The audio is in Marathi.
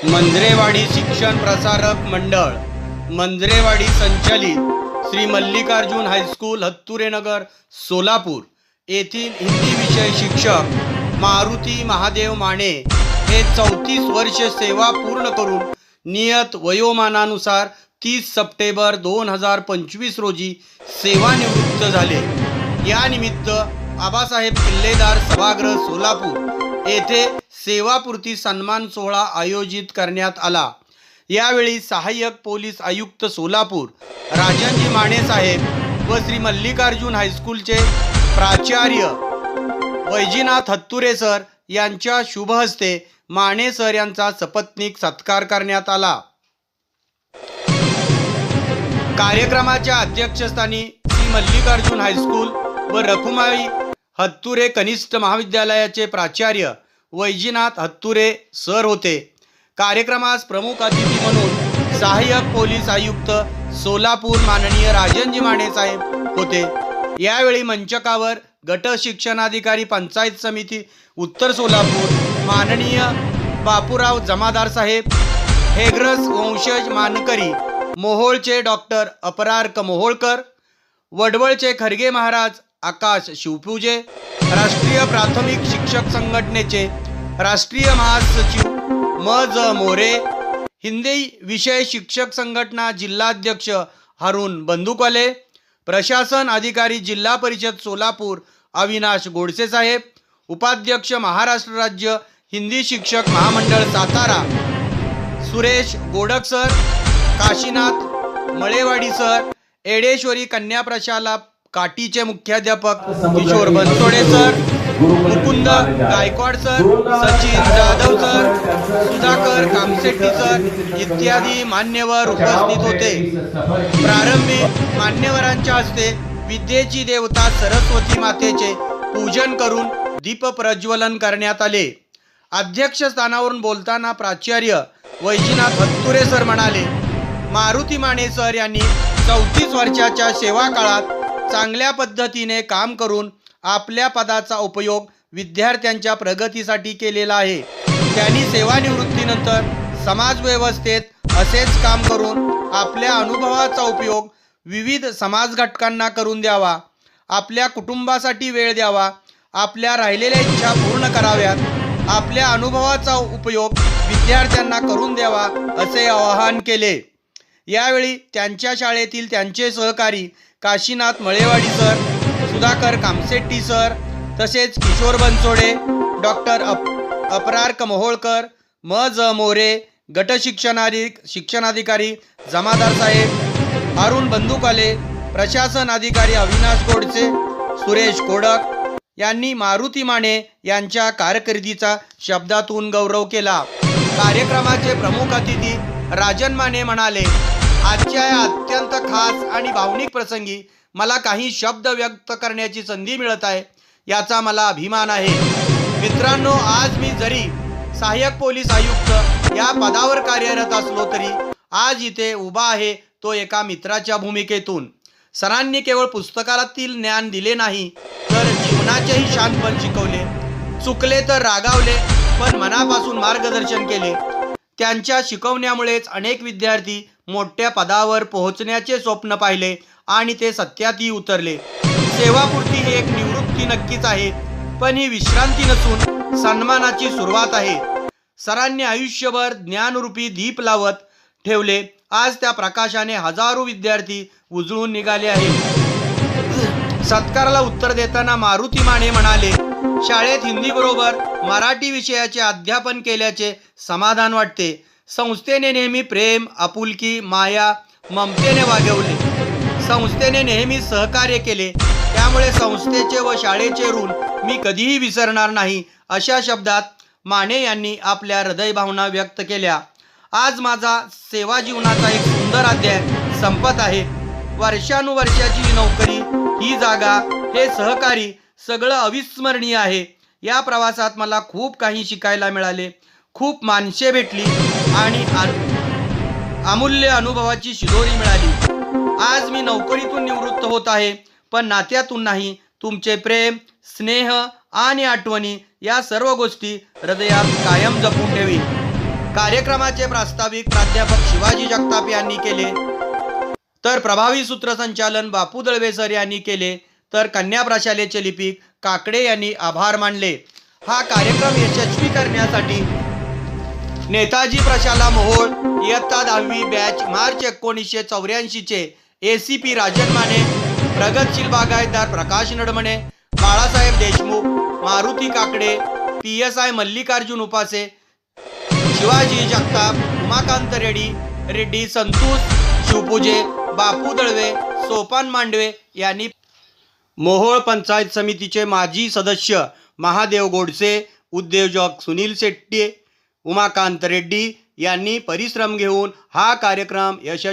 मंजरेवाडी शिक्षण प्रसारक मंडळ मंजरेवाडी संचालित श्री मल्लिकार्जुन हायस्कूल हत्तुरेनगर सोलापूर येथील हिंदी विषय शिक्षक मारुती महादेव माने हे 34 वर्ष सेवा पूर्ण करून नियत वयोमानानुसार 30 सप्टेंबर 2025 रोजी सेवानिवृत्त झाले। या निमित्त आबासाहेब किल्लेदार सभागृह सोलापूर येथे सेवापूर्ती सन्मान सोहळा आयोजित करण्यात आला। यावेळी सहाय्यक पोलीस आयुक्त सोलापूर राजनजी माने साहेब व श्री मल्लिकार्जुन हायस्कूलचे प्राचार्य वैजीनाथ हत्तुरे सर यांच्या शुभ हस्ते माने सर यांचा सपत्नीक सत्कार करण्यात आला। कार्यक्रमाच्या अध्यक्षस्थानी श्री मल्लिकार्जुन हायस्कूल व रखुमाई हत्तुरे कनिष्ठ महाविद्यालयाचे प्राचार्य वैजीनाथ हत्तुरे सर होते। कार्यक्रमास प्रमुख अतिथी म्हणून सहाय्यक पोलीस आयुक्त सोलापूर माननीय राजनजी माने साहेब होते। यावेळी मंचकावर गट शिक्षणाधिकारी पंचायत समिती उत्तर सोलापूर माननीय बापूराव जमादार साहेब, हेग्रस वंशज मानकरी मोहोळचे डॉक्टर अपरार्क मोहोळकर, वडवळचे खरगे महाराज आकाश शिवपूजे, राष्ट्रीय प्राथमिक शिक्षक संघटनेचे राष्ट्रीय महासचिव म.ज. मोरे, हिंदी विषय शिक्षक संघटना जिल्हाध्यक्ष हारून बंदुकवाले, प्रशासन अधिकारी जिल्हा परिषद सोलापूर अविनाश गोडसे साहेब, उपाध्यक्ष महाराष्ट्र राज्य हिंदी शिक्षक महामंडळ सातारा सुरेश गोडक सर, काशीनाथ मळेवाडी सर, एडेश्वरी कन्या प्रशाला काटीचे मुख्याध्यापक Kishor Bansode sir, Mukund Gaikwad sir, Sachin Jadhav sir, Sudhakar Kamsetti sir इत्यादी मान्यवर उपस्थित होते। प्रारंभी मान्यवरांच्या हस्ते विद्येची देवता सरस्वती मातेचे पूजन करून दीप प्रज्वलन करण्यात आले। अध्यक्षस्थानावरून बोलताना प्राचार्य वैजीनाथ हत्तुरे सर म्हणाले, मारुती माने सर यांनी 34 वर्षाच्या सेवा काळात चांगल्या पद्धतीने काम करून आपल्या पदाचा उपयोग विद्यार्थ्यांच्या प्रगतीसाठी केलेला आहे। त्यांनी सेवानिवृत्तीनंतर समाज व्यवस्थेत असेच काम करून आपल्या अनुभवाचा उपयोग विविध समाज घटकांना करून द्यावा, आपल्या कुटुंबासाठी वेळ द्यावा, आपल्या राहिलेल्या इच्छा पूर्ण कराव्यात, आपल्या अनुभवाचा उपयोग विद्यार्थ्यांना करून द्यावा असे आवाहन केले। यावेळी त्यांच्या शाळेतील त्यांचे सहकारी काशीनाथ मळेवाडी सर, सुधाकर कामसेट्टी सर, तसेच किशोर बनसोडे, डॉक्टर अपरार्क मोहोळकर, म.ज. मोरे, गट शिक्षणाधिकारी जमादार साहेब, हारून बंदुकवाले, प्रशासन अधिकारी अविनाश गोडसे, सुरेश कोडक यांनी मारुती माने यांच्या कारकिर्दीचा शब्दातून गौरव केला। कार्यक्रमाचे प्रमुख अतिथी राजन माने म्हणाले, आजच्या या अत्यंत खास आणि भावनिक प्रसंगी मला काही शब्द व्यक्त करण्याची संधी मिळत आहे, याचा मला अभिमान आहे। मित्रांनो, आज मी जरी सहाय्यक पोलीस आयुक्त या पदावर कार्यरत असलो तरी आज इथे उभा आहे तो एका मित्राच्या भूमिकेतून। सरांनी केवळ पुस्तकातील ज्ञान दिले नाही तर जीवनाचेही शांतपण शिकवले, चुकले तर रागावले पण मनापासून मार्गदर्शन केले। त्यांच्या शिकवण्यामुळेच अनेक विद्यार्थी मोठ्या पदावर पोहोचण्याचे स्वप्न पाहिले आणि ते सत्यातही उतरले। सेवापूर्ती ही एक निवृत्ती नक्कीच आहे, पण ही विश्रांती नसून सन्मानाची सुरुवात आहे। सरांनी आयुष्यभर ज्ञानरूपी दीप लावत ठेवले, आज त्या प्रकाशाने हजारो विद्यार्थी उजळून निघाले आहेत। सत्काराला उत्तर देताना मारुती माने म्हणाले, शाळेत हिंदी बरोबर मराठी विषयाचे अध्यापन केल्याचे समाधान वाटते। संस्थेने नेहमी प्रेम, आपुलकी, माया, ममतेने वागवले, संस्थेने नेहमी सहकार्य केले, त्यामुळे संस्थेचे व शाळेचे ऋण मी कधीही विसरणार नाही, अशा शब्दात माने यांनी आपल्या हृदय भावना व्यक्त केल्या। आज माझा सेवा जीवनाचा एक सुंदर अध्याय संपत आहे। वर्षानुवर्षाची ही नोकरी, ही जागा, हे सहकारी सगळं अविस्मरणीय आहे। या प्रवासात मला खूप काही शिकायला मिळाले, खूप माणसे भेटली आणि अमूल्य अनुभवाची शिदोरी मिळाली। आज मी नोकरीतून निवृत्त होत आहे, पण नात्यातून नाही। तुमचे प्रेम, स्नेह आणि आठवणी या सर्व गोष्टी हृदयात कायम जपून ठेवीन। कार्यक्रमाचे प्रास्ताविक प्राध्यापक शिवाजी जगताप यांनी केले, तर प्रभावी सूत्रसंचालन बापू दळवे सर यांनी केले, तर कन्या प्रशालेचे लिपिक काकडे यांनी आभार मानले. हा कार्यक्रम यशस्वी करण्यासाठी नेताजी प्रशाला मोहोळ इयत्ता 10वी बॅच मार्च 1984 चे ACP राजन माने, प्रगतशील बागायतदार प्रकाश नडमणे, बाळासाहेब देशमुख, मारुती काकडे, PSI मल्लिकार्जुन उपासे, शिवाजी जगताप, उमाकांत रेड्डी, संतोष शिवपूजे, बापू दळवे, सोपान मांडवे यांनी मोहोळ पंचायत समितीचे माजी सदस्य महादेव गोडसे, उद्योजक सुनील शेट्टी, उमाकांत रेड्डी यांनी परिश्रम घेऊन हा कार्यक्रम यशस्वी